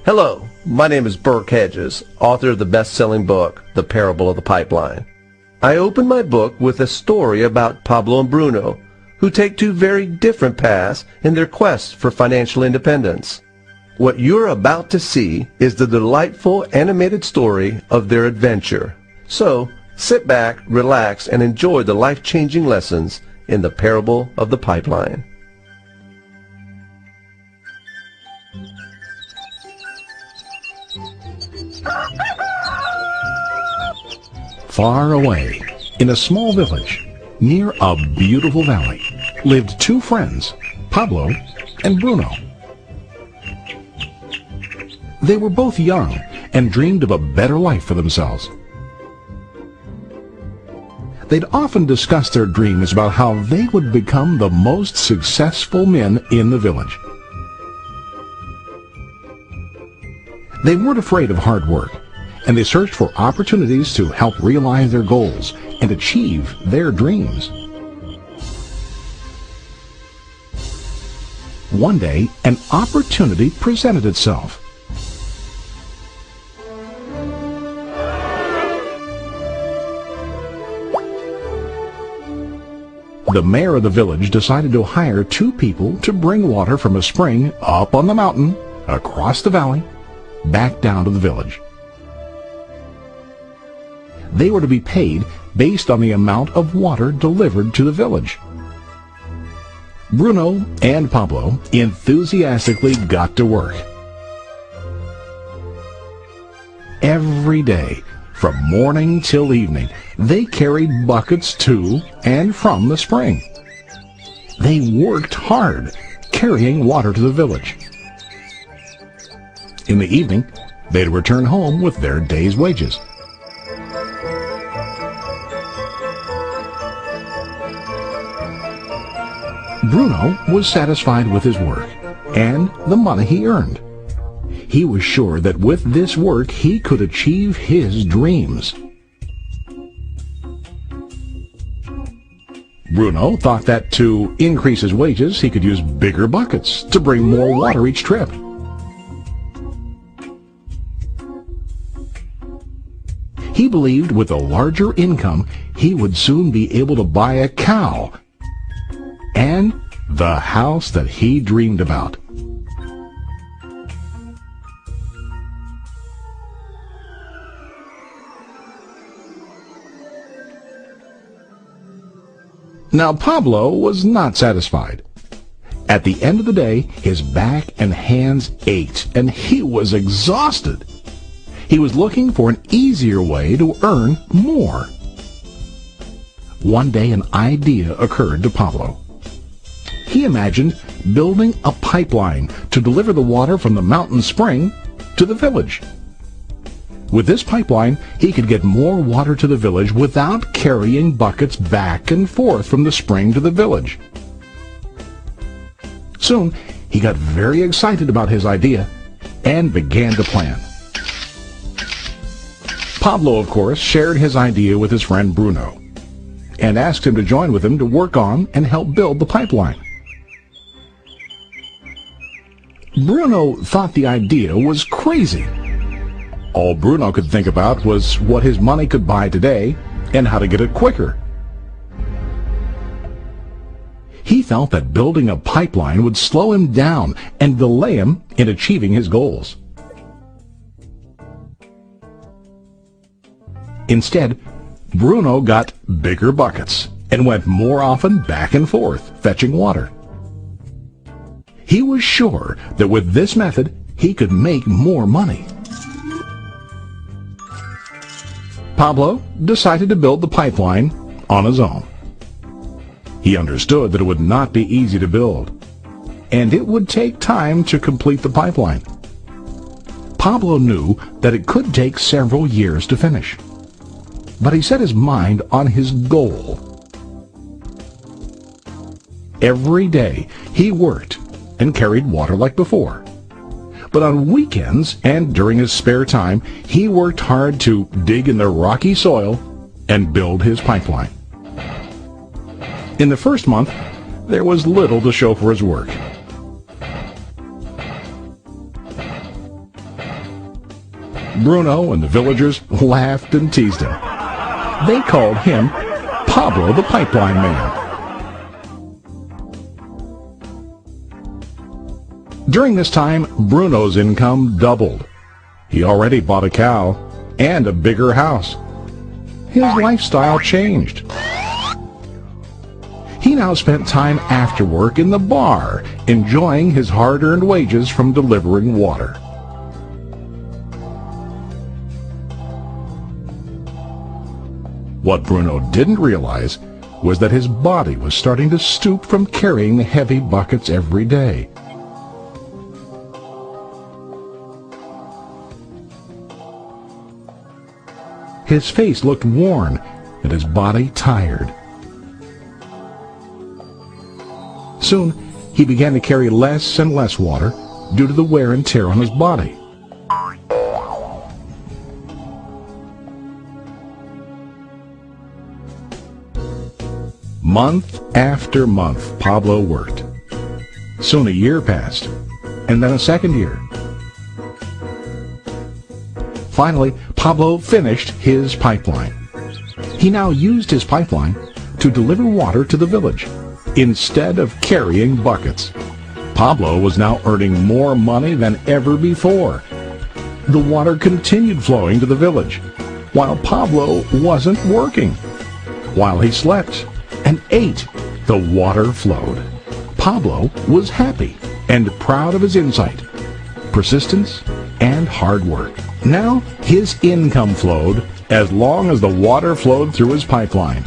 Hello, my name is Burke Hedges, author of the best-selling book, The Parable of the Pipeline. I open my book with a story about Pablo and Bruno, who take two very different paths in their quest for financial independence. What you're about to see is the delightful animated story of their adventure. So, sit back, relax, and enjoy the life-changing lessons in The Parable of the Pipeline. Far away, in a small village, near a beautiful valley, lived two friends, Pablo and Bruno. They were both young and dreamed of a better life for themselves. They'd often discussed their dreams about how they would become the most successful men in the village. They weren't afraid of hard work, and they searched for opportunities to help realize their goals and achieve their dreams. One day, an opportunity presented itself. The mayor of the village decided to hire two people to bring water from a spring up on the mountain, across the valley, back down to the village. They were to be paid based on the amount of water delivered to the village. Bruno and Pablo enthusiastically got to work. Every day, from morning till evening, they carried buckets to and from the spring. They worked hard, carrying water to the village. In the evening, they'd return home with their day's wages. Bruno was satisfied with his work and the money he earned. He was sure that with this work he could achieve his dreams. Bruno thought that to increase his wages he could use bigger buckets to bring more water each trip. He believed with a larger income he would soon be able to buy a cow and the house that he dreamed about. Now Pablo was not satisfied. At the end of the day, his back and hands ached, and he was exhausted. He was looking for an easier way to earn more. One day an idea occurred to Pablo. He imagined building a pipeline to deliver the water from the mountain spring to the village. With this pipeline, he could get more water to the village without carrying buckets back and forth from the spring to the village. Soon, he got very excited about his idea and began to plan. Pablo, of course, shared his idea with his friend Bruno and asked him to join with him to work on and help build the pipeline. Bruno thought the idea was crazy. All Bruno could think about was what his money could buy today and how to get it quicker. He felt that building a pipeline would slow him down and delay him in achieving his goals. Instead, Bruno got bigger buckets and went more often back and forth, fetching water. He was sure that with this method, he could make more money. Pablo decided to build the pipeline on his own. He understood that it would not be easy to build, and it would take time to complete the pipeline. Pablo knew that it could take several years to finish, but he set his mind on his goal. Every day he worked and carried water like before. But on weekends and during his spare time, he worked hard to dig in the rocky soil and build his pipeline. In the first month, there was little to show for his work. Bruno and the villagers laughed and teased him. They called him Pablo the Pipeline Man. During this time, Bruno's income doubled. He already bought a cow and a bigger house. His lifestyle changed. He now spent time after work in the bar, enjoying his hard-earned wages from delivering water. What Bruno didn't realize was that his body was starting to stoop from carrying the heavy buckets every day. His face looked worn and his body tired. Soon, he began to carry less and less water due to the wear and tear on his body. Month after month, Pablo worked. Soon a year passed, and then a second year. Finally, Pablo finished his pipeline. He now used his pipeline to deliver water to the village instead of carrying buckets. Pablo was now earning more money than ever before. The water continued flowing to the village, while Pablo wasn't working. While he slept and ate, the water flowed. Pablo was happy and proud of his insight, persistence, and hard work. Now his income flowed as long as the water flowed through his pipeline.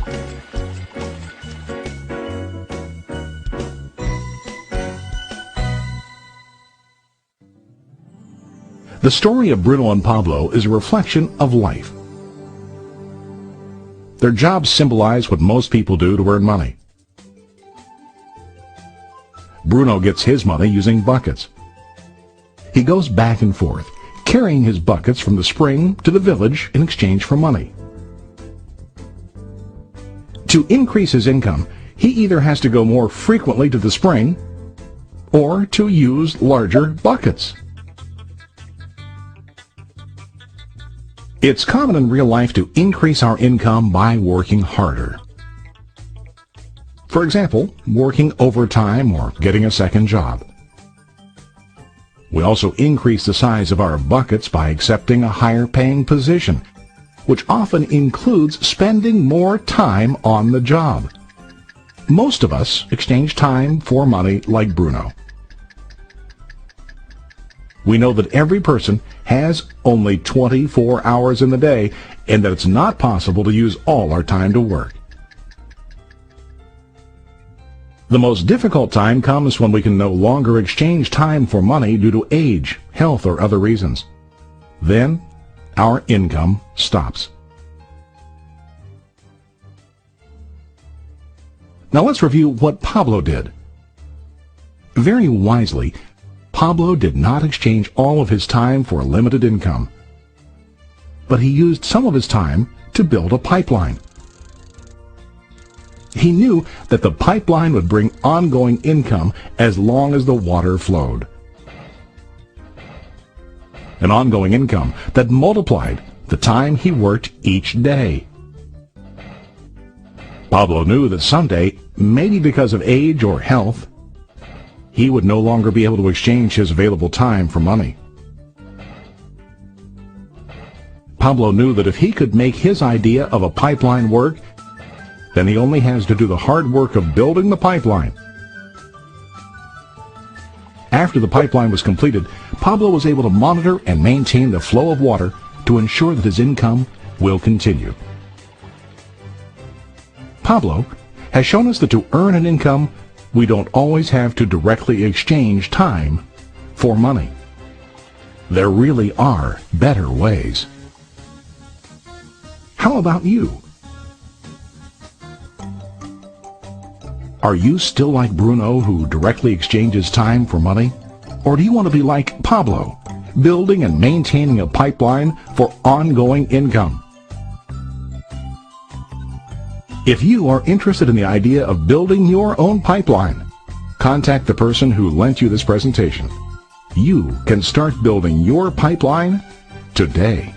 The story of Bruno and Pablo is a reflection of life. Their jobs symbolize what most people do to earn money. Bruno gets his money using buckets. He goes back and forth, carrying his buckets from the spring to the village in exchange for money. To increase his income, he either has to go more frequently to the spring or to use larger buckets. It's common in real life to increase our income by working harder. For example, working overtime or getting a second job. We also increase the size of our buckets by accepting a higher paying position, which often includes spending more time on the job. Most of us exchange time for money like Bruno. We know that every person has only 24 hours in the day and that it's not possible to use all our time to work. The most difficult time comes when we can no longer exchange time for money due to age, health, or other reasons. Then, our income stops. Now let's review what Pablo did. Very wisely, Pablo did not exchange all of his time for a limited income, but he used some of his time to build a pipeline. He knew that the pipeline would bring ongoing income as long as the water flowed. An ongoing income that multiplied the time he worked each day. Pablo knew that someday, maybe because of age or health, he would no longer be able to exchange his available time for money. Pablo knew that if he could make his idea of a pipeline work, then he only has to do the hard work of building the pipeline. After the pipeline was completed, Pablo was able to monitor and maintain the flow of water to ensure that his income will continue. Pablo has shown us that to earn an income, we don't always have to directly exchange time for money. There really are better ways. How about you? Are you still like Bruno, who directly exchanges time for money? Or do you want to be like Pablo, building and maintaining a pipeline for ongoing income? If you are interested in the idea of building your own pipeline, contact the person who lent you this presentation. You can start building your pipeline today.